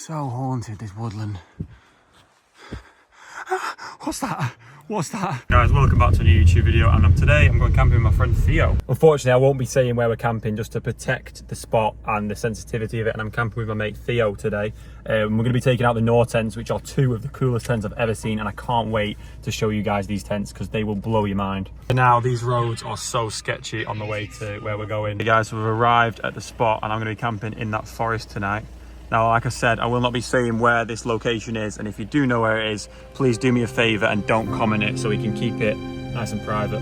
So haunted, this woodland. What's that? What's that? Guys, welcome back to a new YouTube video, and today I'm going camping with my friend Theo. Unfortunately, I won't be saying where we're camping just to protect the spot and the sensitivity of it, and I'm camping with my mate Theo today. We're going to be taking out the Nortents, which are two of the coolest tents I've ever seen, and I can't wait to show you guys these tents because they will blow your mind. Now, these roads are so sketchy on the way to where we're going. Hey guys, we've arrived at the spot, and I'm going to be camping in that forest tonight. Now, like I said, I will not be saying where this location is, and if you do know where it is, please do me a favour and don't comment it so we can keep it nice and private.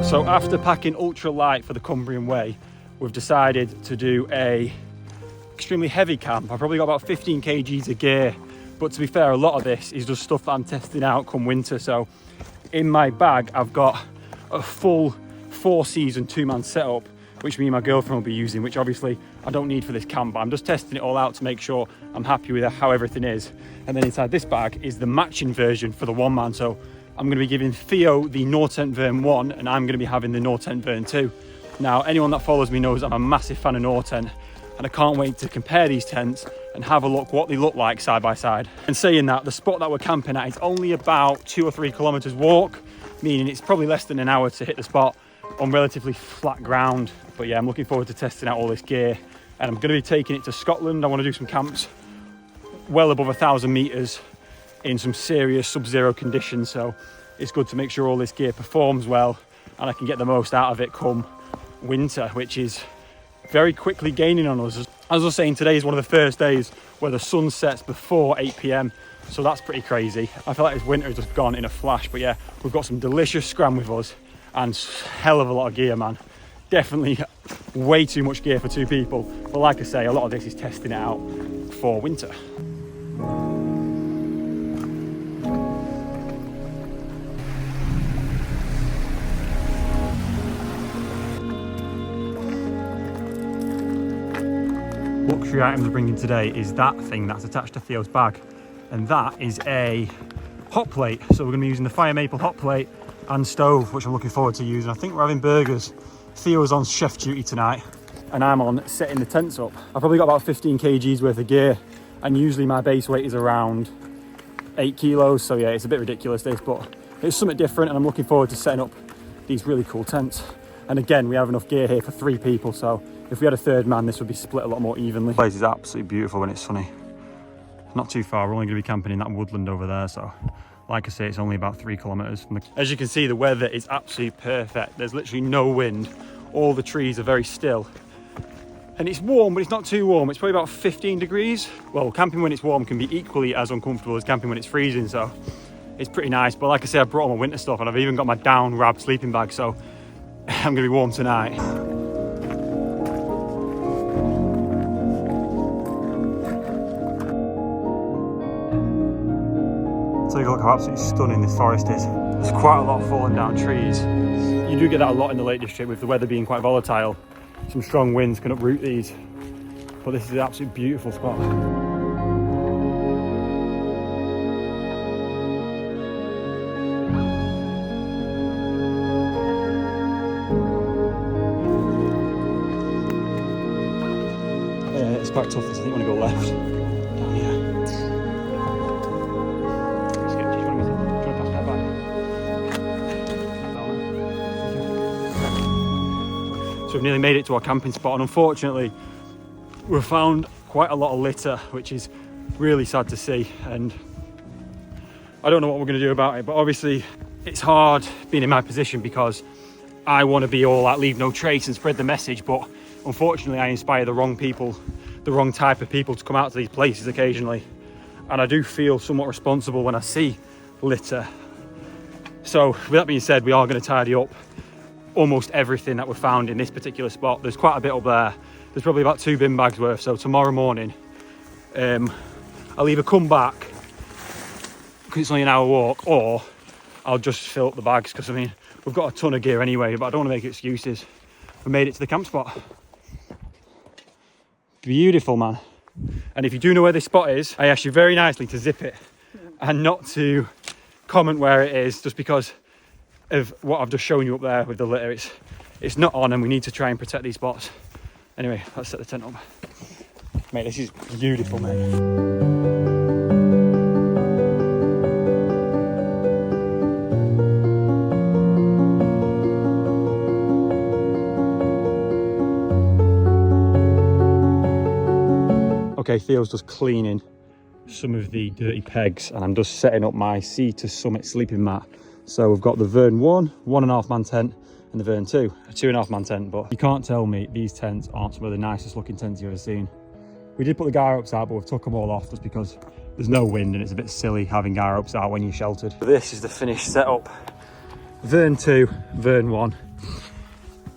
So after packing ultra light for the Cumbrian Way, we've decided to do a extremely heavy camp. I've probably got about 15 kgs of gear, but to be fair, a lot of this is just stuff that I'm testing out come winter. So in my bag, I've got a full 4-season 2-man setup, which me and my girlfriend will be using, which obviously I don't need for this camp, but I'm just testing it all out to make sure I'm happy with how everything is. And then inside this bag is the matching version for the 1-man. So I'm going to be giving Theo the Nortent Vern 1, and I'm going to be having the Nortent Vern 2. Now, anyone that follows me knows I'm a massive fan of Nortent, and I can't wait to compare these tents and have a look what they look like side by side. And saying that, the spot that we're camping at is only about 2 or 3 kilometers walk, meaning it's probably less than an hour to hit the spot on relatively flat ground. But yeah, I'm looking forward to testing out all this gear, and I'm going to be taking it to Scotland. I want to do some camps well above 1,000 meters in some serious sub-zero conditions, so it's good to make sure all this gear performs well and I can get the most out of it come winter, which is very quickly gaining on us. As I was saying, today is one of the first days where the sun sets before 8 p.m, so that's pretty crazy. I feel like this winter has just gone in a flash, but yeah, we've got some delicious scram with us and hell of a lot of gear, man. Definitely way too much gear for 2 people, but like I say, a lot of this is testing it out for winter. Luxury items we're bringing today is that thing that's attached to Theo's bag, and that is a hot plate. So we're going to be using the fire maple hot plate and stove, which I'm looking forward to using. I think we're having burgers. Theo's on chef duty tonight and I'm on setting the tents up. I've probably got about 15 kgs worth of gear, and usually my base weight is around 8 kilos, so yeah, it's a bit ridiculous this, but it's something different, and I'm looking forward to setting up these really cool tents. And again, we have enough gear here for 3 people, so if we had a 3rd man, this would be split a lot more evenly. The place is absolutely beautiful when it's sunny. Not too far, we're only going to be camping in that woodland over there, so like I say, it's only about 3 kilometers from the... As you can see, the weather is absolutely perfect. There's literally no wind. All the trees are very still. And it's warm, but it's not too warm. It's probably about 15 degrees. Well, camping when it's warm can be equally as uncomfortable as camping when it's freezing, so it's pretty nice. But like I say, I brought all my winter stuff, and I've even got my down wrap sleeping bag, so I'm going to be warm tonight. Take a look how absolutely stunning this forest is. There's quite a lot of fallen down trees. You do get that a lot in the Lake District with the weather being quite volatile. Some strong winds can uproot these, but this is an absolutely beautiful spot. Yeah, it's quite tough. I think I want to go left. Down here. So we've nearly made it to our camping spot, and unfortunately we've found quite a lot of litter, which is really sad to see, and I don't know what we're going to do about it. But obviously it's hard being in my position because I want to be all like leave no trace and spread the message, but unfortunately I inspire the wrong people, the wrong type of people to come out to these places occasionally, and I do feel somewhat responsible when I see litter. So with that being said, we are going to tidy up almost everything that we found in this particular spot. There's quite a bit up there. There's probably about 2 bin bags worth, so tomorrow morning I'll either come back because it's only an hour walk, or I'll just fill up the bags, because I mean we've got a ton of gear anyway, but I don't want to make excuses. We made it to the camp spot. Beautiful, man. And if you do know where this spot is, I asked you very nicely to zip it and not to comment where it is, just because of what I've just shown you up there with the litter. It's not on, and we need to try and protect these spots. Anyway, let's set the tent up. Mate, this is beautiful, mate. Okay, Theo's just cleaning some of the dirty pegs, and I'm just setting up my Sea to Summit sleeping mat. So we've got the Vern 1.5 man tent, and the Vern 2, a 2.5 man tent. But you can't tell me these tents aren't some of the nicest looking tents you've ever seen. We did put the guy ropes out, but we've took them all off just because there's no wind and it's a bit silly having guy ropes out when you're sheltered. This is the finished setup. Vern 2, Vern 1.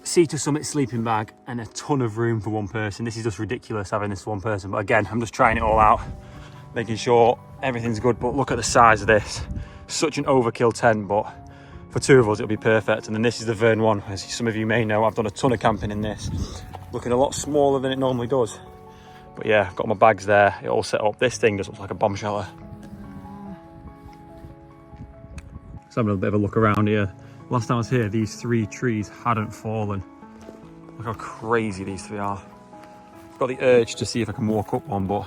Sea to Summit sleeping bag, and a ton of room for one person. This is just ridiculous having this for one person, but again, I'm just trying it all out, making sure everything's good. But look at the size of this. Such an overkill tent, but for two of us it'll be perfect. And then this is the Vern 1. As some of you may know, I've done a ton of camping in this, looking a lot smaller than it normally does. But yeah, I've got my bags there, it all set up. This thing just looks like a bomb shelter. Let's have a bit of a look around here. Last time I was here, these 3 trees hadn't fallen. Look how crazy these 3 are. I've got the urge to see if I can walk up one, but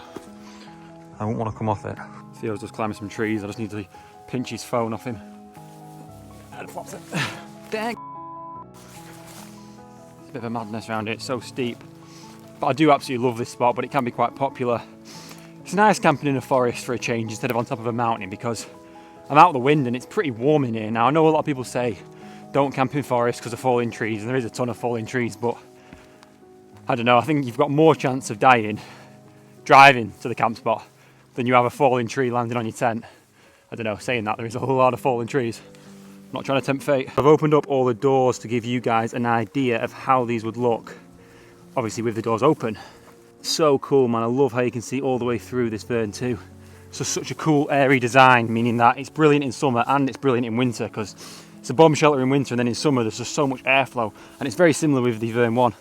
I won't want to come off it. Theo's just climbing some trees. I just need to pinch his phone off him. And flops it. Dang! It's a bit of a madness around here. It's so steep. But I do absolutely love this spot, but it can be quite popular. It's nice camping in a forest for a change instead of on top of a mountain, because I'm out of the wind and it's pretty warm in here. Now, I know a lot of people say don't camp in forests because of falling trees, and there is a ton of falling trees, but I don't know, I think you've got more chance of dying driving to the camp spot than you have a falling tree landing on your tent. I don't know, saying that, there is a whole lot of falling trees. I'm not trying to tempt fate. I've opened up all the doors to give you guys an idea of how these would look, obviously with the doors open. So cool, man. I love how you can see all the way through this Vern 2. So such a cool airy design, meaning that it's brilliant in summer and it's brilliant in winter, because it's a bomb shelter in winter, and then in summer there's just so much airflow. And it's very similar with the Vern 1.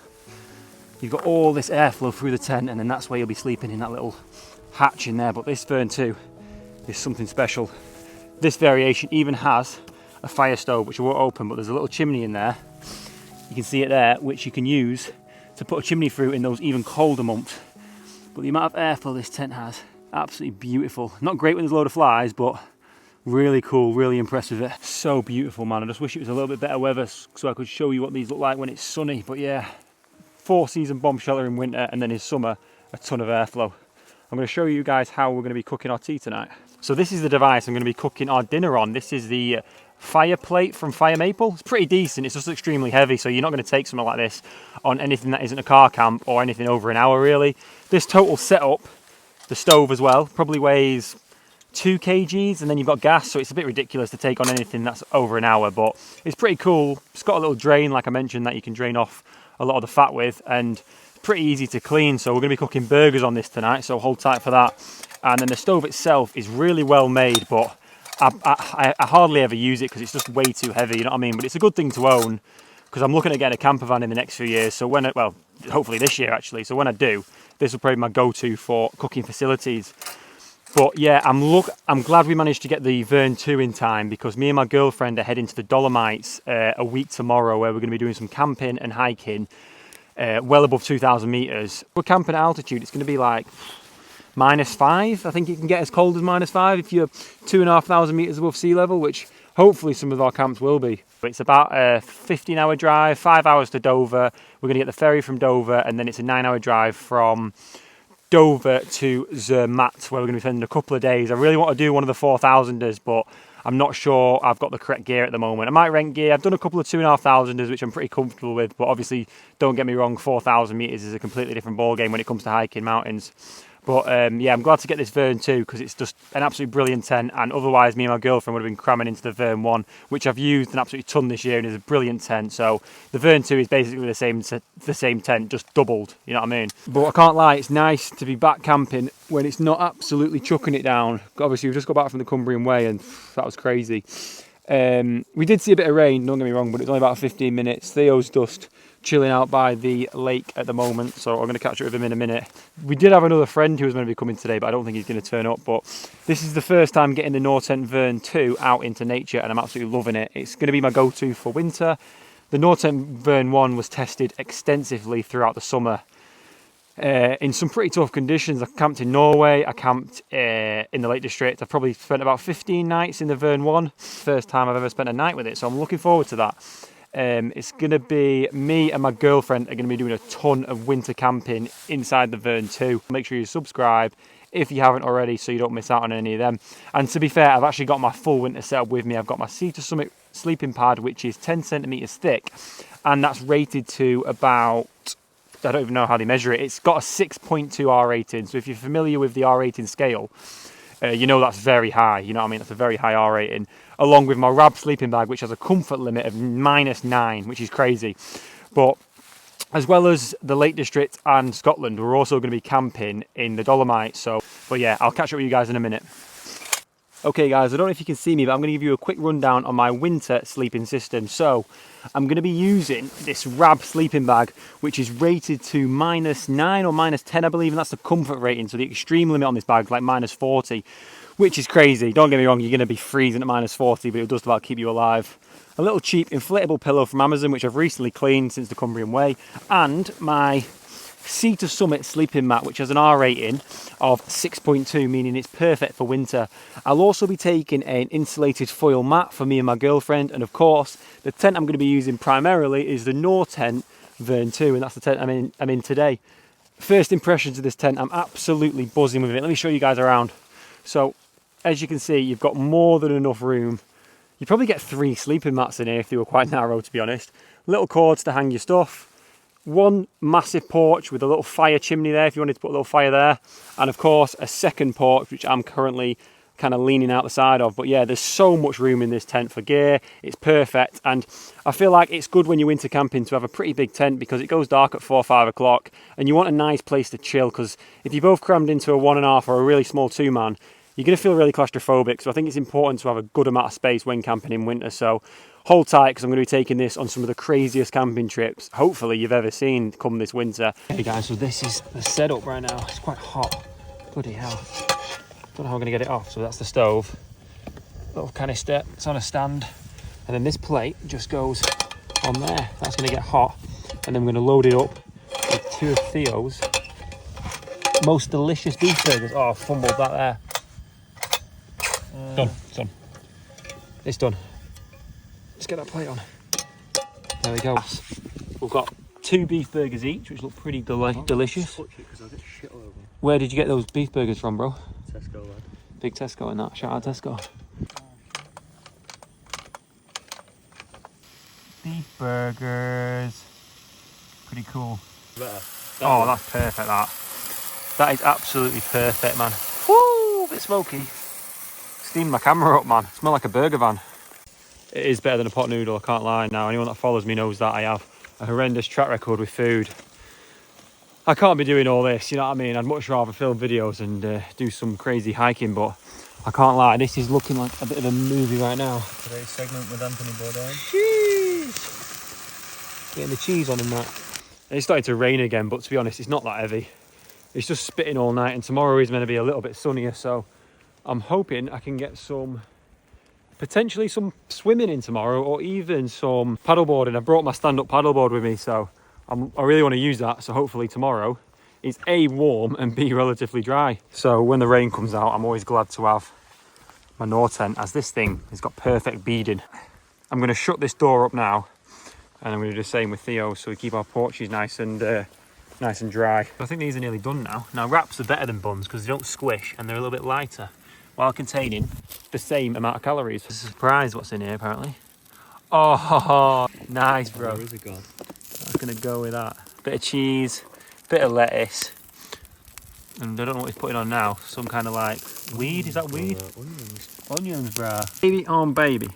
You've got all this airflow through the tent, and then that's where you'll be sleeping, in that little hatch in there. But this Vern 2 is something special. This variation even has a fire stove, which I won't open, but there's a little chimney in there. You can see it there, which you can use to put a chimney through in those even colder months. But the amount of airflow this tent has, absolutely beautiful. Not great when there's a load of flies, but really cool, really impressed with it. So beautiful, man. I just wish it was a little bit better weather so I could show you what these look like when it's sunny. But yeah, 4-season bomb shelter in winter, and then in summer, a ton of airflow. I'm going to show you guys how we're going to be cooking our tea tonight. So this is the device I'm going to be cooking our dinner on. This is the fire plate from Fire Maple. It's pretty decent, it's just extremely heavy, so you're not going to take something like this on anything that isn't a car camp or anything over an hour really. This total setup, the stove as well, probably weighs 2 kgs, and then you've got gas, so it's a bit ridiculous to take on anything that's over an hour, but it's pretty cool. It's got a little drain, like I mentioned, that you can drain off a lot of the fat with, and pretty easy to clean. So we're going to be cooking burgers on this tonight, so hold tight for that. And then the stove itself is really well made, but I hardly ever use it because it's just way too heavy, you know what I mean? But it's a good thing to own, because I'm looking at getting a camper van in the next few years. So when well, hopefully this year actually. So when I do, this will probably be my go-to for cooking facilities. But yeah, I'm glad we managed to get the Vern 2 in time, because me and my girlfriend are heading to the Dolomites a week tomorrow, where we're going to be doing some camping and hiking well above 2,000 meters. We're camping at altitude. It's going to be like -5. I think it can get as cold as -5 if you're 2,500 meters above sea level, which hopefully some of our camps will be. But it's about a 15-hour drive, 5 hours to Dover. We're going to get the ferry from Dover, and then it's a 9-hour drive from Dover to Zermatt, where we're going to be spending a couple of days. I really want to do one of the 4,000ers, but I'm not sure I've got the correct gear at the moment. I might rent gear. I've done a couple of 2,500ers, which I'm pretty comfortable with, but obviously, don't get me wrong, 4,000 meters is a completely different ballgame when it comes to hiking mountains. But yeah, I'm glad to get this Vern 2, because it's just an absolutely brilliant tent, and otherwise me and my girlfriend would have been cramming into the Vern 1, which I've used an absolutely ton this year and is a brilliant tent. So the Vern 2 is basically the same tent, just doubled, you know what I mean? But I can't lie, it's nice to be back camping when it's not absolutely chucking it down. Obviously we've just got back from the Cumbrian Way, and that was crazy. We did see a bit of rain, don't get me wrong, but it's only about 15 minutes. Theo's just chilling out by the lake at the moment, so I'm going to catch up with him in a minute. We did have another friend who was going to be coming today, but I don't think he's going to turn up. But this is the first time getting the Nortent Vern 2 out into nature, and I'm absolutely loving it. It's going to be my go-to for winter. The Nortent Vern 1 was tested extensively throughout the summer in some pretty tough conditions. I camped in Norway, I camped in the Lake District. I've probably spent about 15 nights in the Vern 1. First time I've ever spent a night with it, so I'm looking forward to that. It's going to be me and my girlfriend are going to be doing a ton of winter camping inside the Vern 2. Make sure you subscribe if you haven't already so you don't miss out on any of them. And to be fair, I've actually got my full winter setup with me. I've got my Sea to Summit sleeping pad, which is 10 centimeters thick, and that's rated to about, I don't even know how they measure it. It's got a 6.2 R rating. So if you're familiar with the R rating scale, you know that's very high. You know what I mean? That's a very high R rating. Along with my Rab sleeping bag, which has a comfort limit of -9, which is crazy. But as well as the Lake District and Scotland, we're also going to be camping in the Dolomites. But yeah, I'll catch up with you guys in a minute. Okay guys, I don't know if you can see me, but I'm going to give you a quick rundown on my winter sleeping system. So I'm going to be using this Rab sleeping bag, which is rated to -9 or -10, I believe, and that's the comfort rating. So the extreme limit on this bag is like -40, which is crazy. Don't get me wrong, you're going to be freezing at -40, but it does about keep you alive. A little cheap inflatable pillow from Amazon, which I've recently cleaned since the Cumbrian Way, and my Sea to Summit sleeping mat, which has an R rating of 6.2, meaning it's perfect for winter. I'll also be taking an insulated foil mat for me and my girlfriend, and of course the tent I'm going to be using primarily is the Nortent Vern 2, and that's the tent I'm in today. First impressions of this tent, I'm absolutely buzzing with it. Let me show you guys around. So as you can see, you've got more than enough room. You probably get 3 sleeping mats in here if they were quite narrow, to be honest. Little cords to hang your stuff. One massive porch with a little fire chimney there if you wanted to put a little fire there, and of course a second porch which I'm currently kind of leaning out the side of. But yeah, there's so much room in this tent for gear. It's perfect, and I feel like it's good when you're winter camping to have a pretty big tent because it goes dark at 4 or 5 o'clock and you want a nice place to chill, because if you're both crammed into a 1.5 or a really small 2-man, you're going to feel really claustrophobic. So I think it's important to have a good amount of space when camping in winter. So hold tight, because I'm going to be taking this on some of the craziest camping trips hopefully you've ever seen come this winter. Hey guys, so this is the setup right now. It's quite hot. Bloody hell. Don't know how I'm going to get it off. So that's the stove. Little canister. It's on a stand. And then this plate just goes on there. That's going to get hot. And then we're going to load it up with 2 of Theo's most delicious beef burgers. Oh, I fumbled that there. Done. It's done. It's done. Let's get that plate on. There we go. We've got 2 beef burgers each, which look pretty delicious. Where did you get those beef burgers from, bro? Tesco, lad. Big Tesco in that. Shout out Tesco. Beef burgers. Pretty cool. Oh, that's perfect, that. That is absolutely perfect, man. Woo! A bit smoky. Steamed my camera up, man. Smell like a burger van. It is better than a pot noodle, I can't lie. Now, anyone that follows me knows that I have a horrendous track record with food. I can't be doing all this, you know what I mean? I'd much rather film videos and do some crazy hiking, but I can't lie, this is looking like a bit of a movie right now. Today's segment with Anthony Bourdain. Cheese! Getting the cheese on in that. It's starting to rain again, but to be honest, it's not that heavy. It's just spitting all night, and tomorrow is meant to be a little bit sunnier, so I'm hoping I can get potentially some swimming in tomorrow, or even some paddleboarding. I brought my stand-up paddleboard with me, so I really want to use that. So hopefully tomorrow is A, warm, and B, relatively dry. So when the rain comes out, I'm always glad to have my Nortent, as this thing has got perfect beading. I'm going to shut this door up now, and I'm going to do the same with Theo, so we keep our porches nice and dry. I think these are nearly done now. Now wraps are better than buns because they don't squish and they're a little bit lighter, while containing the same amount of calories. It's a surprise what's in here, apparently. Oh, nice, bro. Where is it gone? I'm gonna go with that. Bit of cheese, bit of lettuce, and I don't know what he's putting on now. Some kind of like weed. Is that weed? Onions. Onions, bruh. Baby on baby.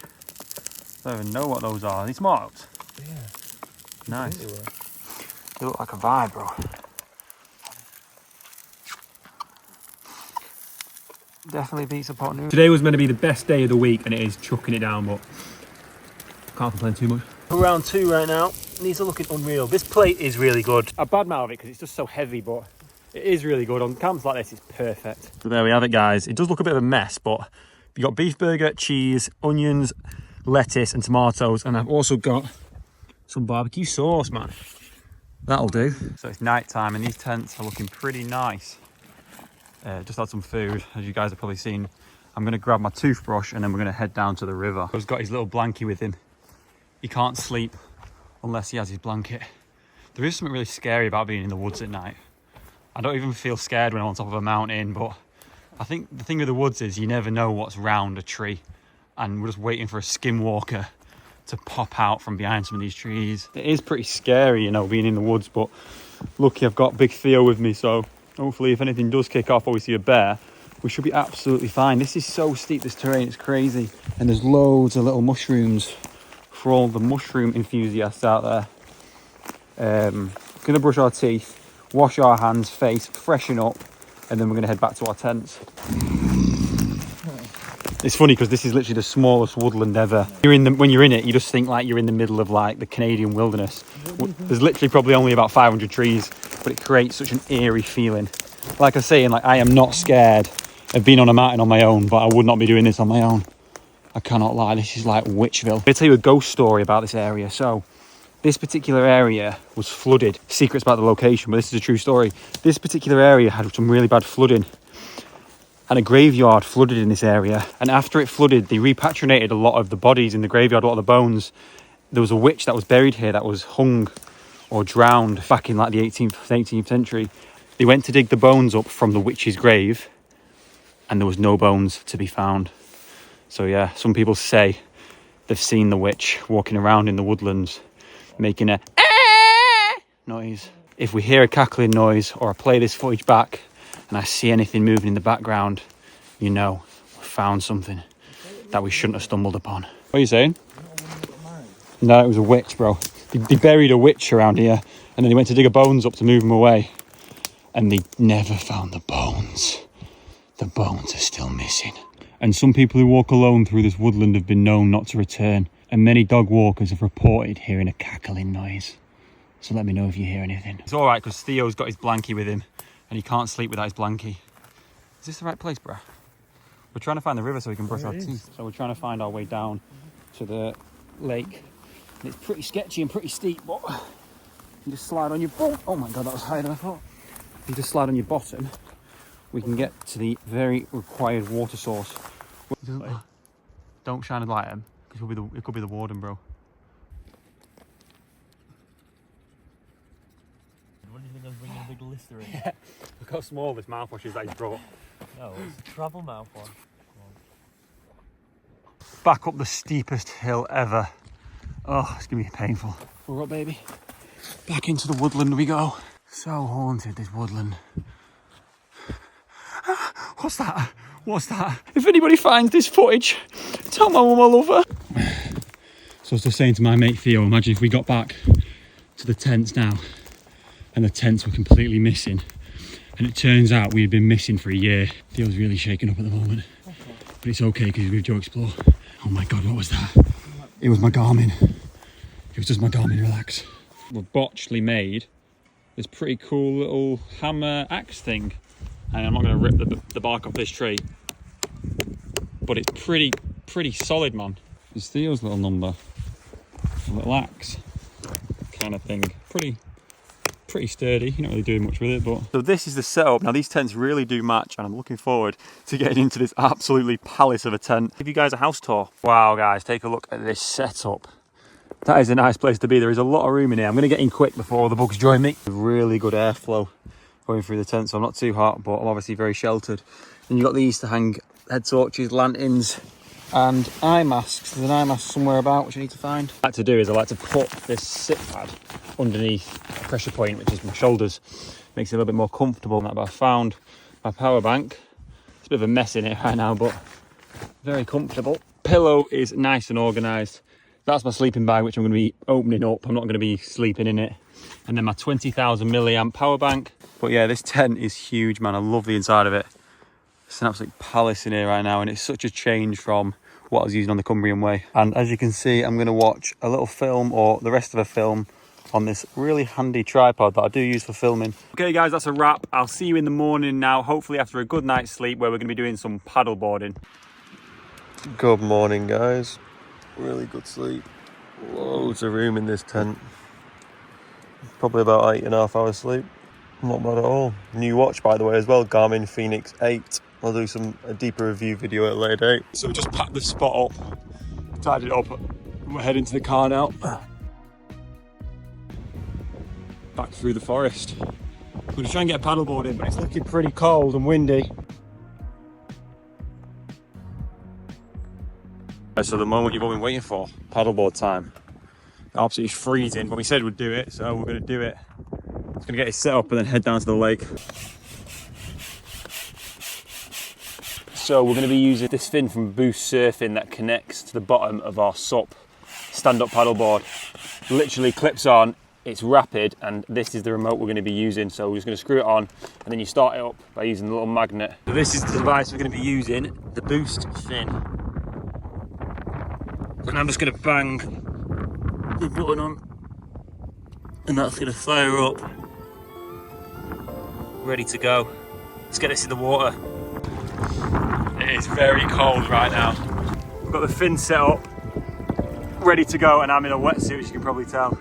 I don't even know what those are. Are these tomatoes? Yeah. Nice. They look like a vibe, bro. Definitely beats a pot noodle. Today was meant to be the best day of the week, and it is chucking it down, but Can't complain too much. We're round 2 right now. These are looking unreal. This plate is really good. I badmouth it because it's just so heavy, but it is really good. On camps like this, it's perfect. So there we have it, guys. It does look a bit of a mess, but you've got beef burger, cheese, onions, lettuce and tomatoes, and I've also got some barbecue sauce, man. That'll do. So it's night time and these tents are looking pretty nice. Just had some food, as you guys have probably seen. I'm going to grab my toothbrush and then we're going to head down to the river. He's got his little blankie with him. He can't sleep unless he has his blanket. There is something really scary about being in the woods at night. I don't even feel scared when I'm on top of a mountain, but I think the thing with the woods is you never know what's round a tree, and we're just waiting for a skinwalker to pop out from behind some of these trees. It is pretty scary, you know, being in the woods, but lucky I've got big Theo with me, so hopefully if anything does kick off or we see a bear, we should be absolutely fine. This is so steep, this terrain, it's crazy. And there's loads of little mushrooms for all the mushroom enthusiasts out there. Gonna brush our teeth, wash our hands, face, freshen up, and then we're gonna head back to our tents. It's funny because this is literally the smallest woodland ever. When you're in it, you just think like you're in the middle of like the Canadian wilderness. There's literally probably only about 500 trees, but it creates such an eerie feeling. Like I was saying, like I am not scared of being on a mountain on my own, but I would not be doing this on my own. I cannot lie, this is like Witchville. I'll tell you a ghost story about this area. So this particular area was flooded. Secrets about the location, but this is a true story. This particular area had some really bad flooding, and a graveyard flooded in this area. And after it flooded, they repatriated a lot of the bodies in the graveyard, a lot of the bones. There was a witch that was buried here that was hung or drowned back in like the 18th century. They went to dig the bones up from the witch's grave, and there was no bones to be found. So yeah, some people say they've seen the witch walking around in the woodlands making a noise. If we hear a cackling noise or I play this footage back and I see anything moving in the background, you know we found something that we shouldn't have stumbled upon. What are you saying? No, it was a witch, bro. They buried a witch around here, and then they went to dig her bones up to move them away, and they never found the bones. The bones are still missing. And some people who walk alone through this woodland have been known not to return, and many dog walkers have reported hearing a cackling noise. So let me know if you hear anything. It's all right because Theo's got his blankie with him, and he can't sleep without his blankie. Is this the right place, bruh? We're trying to find the river so we can brush our teeth. So we're trying to find our way down to the lake. And it's pretty sketchy and pretty steep, but you just slide on your bottom. Oh my God, that was higher than I thought. You just slide on your bottom, we can get to the very required water source. Don't shine a light at him, because it could be the warden, bro. What do you think I'm bringing a big Listerine? Yeah. Look how small this mouthwash is that he's brought. No, it's a travel mouthwash. Back up the steepest hill ever. Oh, it's gonna be painful. We're up, baby. Back into the woodland we go. So haunted, this woodland. What's that? What's that? If anybody finds this footage, tell my mum I love her. So I was just saying to my mate Theo, imagine if we got back to the tents now and the tents were completely missing. And it turns out we had been missing for a year. Theo's really shaken up at the moment. But it's okay because he's with Joe Explore. Oh my God, what was that? It was my Garmin. It was just my Garmin Relax. We've botchly made this pretty cool little hammer axe thing. And I'm not going to rip the bark off this tree. But it's pretty solid, man. It's Theo's little number. A little axe kind of thing. Pretty sturdy. You're not really doing much with it, but... So this is the setup. Now these tents really do match, and I'm looking forward to getting into this absolutely palace of a tent. Give you guys a house tour. Wow, guys, take a look at this setup. That is a nice place to be. There is a lot of room in here. I'm going to get in quick before all the bugs join me. Really good airflow going through the tent, so I'm not too hot, but I'm obviously very sheltered. And you've got these to hang head torches, lanterns, and eye masks. There's an eye mask somewhere about, which I need to find. What I like to do is I like to put this sit pad underneath a pressure point, which is my shoulders. Makes it a little bit more comfortable. But I found my power bank. It's a bit of a mess in it right now, but very comfortable. Pillow is nice and organised. That's my sleeping bag, which I'm going to be opening up. I'm not going to be sleeping in it. And then my 20,000 milliamp power bank. But yeah, this tent is huge, man. I love the inside of it. It's an absolute palace in here right now, and it's such a change from what I was using on the Cumbrian Way. And as you can see, I'm going to watch a little film, or the rest of a film, on this really handy tripod that I do use for filming. Okay guys, that's a wrap. I'll see you in the morning now, hopefully after a good night's sleep, where we're going to be doing some paddle boarding. Good morning guys, really good sleep, loads of room in this tent, probably about 8.5 hours sleep, not bad at all. New watch by the way as well, Garmin Fenix 8. I'll do a deeper review video at a later date. So we just packed the spot up, tied it up, and we're heading to the car now. Back through the forest. We're going to try and get a paddleboard in, but it's looking pretty cold and windy. So the moment you've all been waiting for, paddleboard time. Absolutely freezing, but we said we'd do it, so we're going to do it. Just going to get it set up and then head down to the lake. So we're going to be using this fin from Boost Surfing that connects to the bottom of our SUP stand-up paddleboard. Literally clips on, it's rapid, and this is the remote we're going to be using. So we're just going to screw it on, and then you start it up by using the little magnet. So this is the device we're going to be using, the Boost fin. And I'm just going to bang the button on, and that's going to fire up. Ready to go. Let's get this in the water. It is very cold right now. We've got the fin set up, ready to go, and I'm in a wetsuit, as you can probably tell.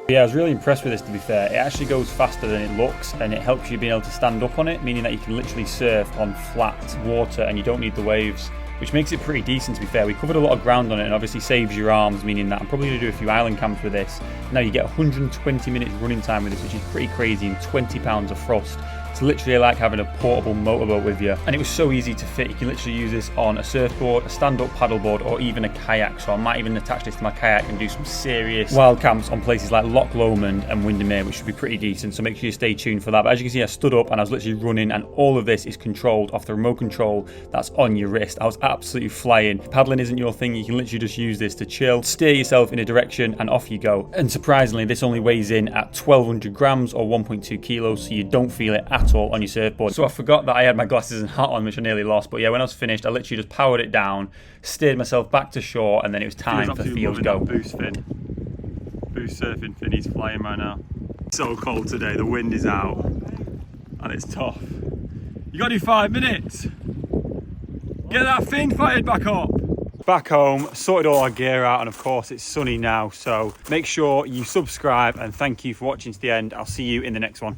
Yeah, I was really impressed with this, to be fair. It actually goes faster than it looks, and it helps you being able to stand up on it, meaning that you can literally surf on flat water and you don't need the waves, which makes it pretty decent, to be fair. We covered a lot of ground on it and obviously saves your arms, meaning that I'm probably going to do a few island camps with this. Now you get 120 minutes running time with this, which is pretty crazy, and 20 pounds of thrust. It's literally like having a portable motorboat with you. And it was so easy to fit. You can literally use this on a surfboard, a stand-up paddleboard, or even a kayak. So I might even attach this to my kayak and do some serious wild camps on places like Loch Lomond and Windermere, which should be pretty decent. So make sure you stay tuned for that. But as you can see, I stood up and I was literally running, and all of this is controlled off the remote control that's on your wrist. I was absolutely flying. If paddling isn't your thing, you can literally just use this to chill, steer yourself in a direction, and off you go. And surprisingly, this only weighs in at 1,200 grams or 1.2 kilos, so you don't feel it at all on your surfboard. So I forgot that I had my glasses and hat on, which I nearly lost. But yeah, when I was finished, I literally just powered it down, steered myself back to shore, and then it was time for Theo's go. Boost fin. Boost surfing fin, he's flying right now. It's so cold today, the wind is out, and it's tough. You gotta do 5 minutes. Get that fin fired back up. Back home, sorted all our gear out, and of course it's sunny now, so make sure you subscribe, and thank you for watching to the end. I'll see you in the next one.